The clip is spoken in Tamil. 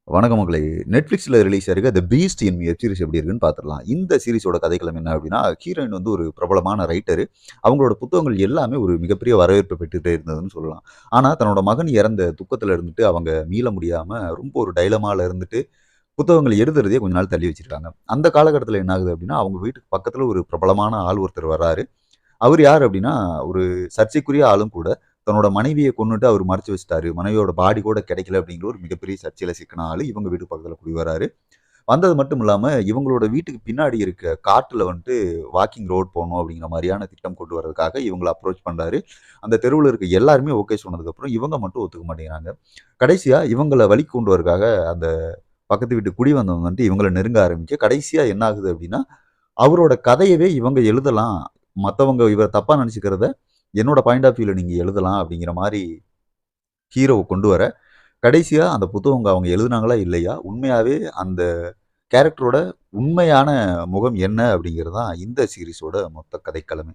வணக்கம் மக்களே! Netflixல ரிலீஸ் ஆயிருக்க "தி பீஸ்ட்" எனும் வெப் சீரிஸ் எப்படி இருக்குன்னு பார்த்துடலாம். இந்த சீரிஸோட கதைக்களம் என்ன அப்படின்னா, ஹீரோயின் வந்து ஒரு பிரபலமான ரைட்டரு. அவங்களோட புத்தகங்கள் எல்லாமே ஒரு மிகப்பெரிய வரவேற்பு பெற்றுட்டே இருந்ததுன்னு சொல்லலாம். ஆனா, தன்னோட மகன் இறந்த துக்கத்துல இருந்துட்டு அவங்க மீள முடியாம ரொம்ப ஒரு டைலமால இருந்துட்டு, புத்தகங்கள் எழுதுறதையே கொஞ்ச நாள் தள்ளி வச்சிருக்காங்க. அந்த காலகட்டத்தில என்ன ஆகுது அப்படின்னா, அவங்க வீட்டுக்கு பக்கத்துல ஒரு பிரபலமான ஆள் ஒருத்தர் வர்றாரு. அவரு யாரு அப்படின்னா, ஒரு சர்ச்சைக்குரிய ஆளும் கூட. தன்னோட மனைவிய கொன்னுட்டு அவரு மறைச்சு வச்சுட்டாரு. மனைவியோட பாடி கூட கிடைக்கல அப்படிங்கிற ஒரு மிகப்பெரிய சர்ச்சையில சிக்குன ஆளு. இவங்க வீட்டு பக்கத்துல குடி வராரு. வந்தது மட்டும் இல்லாம, இவங்களோட வீட்டுக்கு பின்னாடி இருக்க காட்டுல வந்துட்டு வாக்கிங் ரோட் போணும் அப்படிங்கிற மாரியான திட்டம் கொண்டு வரதுக்காக இவங்கள அப்ரோச் பண்றாரு. அந்த தெருவுல இருக்க எல்லாருமே ஓகே சொன்னதுக்கப்புறம், இவங்க மட்டும் ஒத்துக்க மாட்டேங்கிறாங்க. கடைசியா இவங்கள வழிக்கு கொண்டு வரதுக்காக அந்த பக்கத்து வீட்டு குடி வந்தவங்க வந்துட்டு இவங்கள நெருங்க ஆரம்பிக்க, கடைசியா என்ன ஆகுது அப்படின்னா, அவரோட கதையவே இவங்க எழுதலாம். மத்தவங்க இவர தப்பா நெனச்சுக்கிறத, என்னோட பாயிண்ட் ஆஃப் வியூல நீங்க எழுதலாம் அப்படிங்கிற மாரி ஹீரோவ கொண்டு வர, கடைசியா அந்த புத்தகம் அவங்க எழுதுனாங்களா இல்லையா? உண்மையாவே அந்த கேரக்டரோட உண்மையான முகம் என்ன அப்படிங்கிறது தான் இந்த சீரிஸோட மொத்த கதைக்களமே.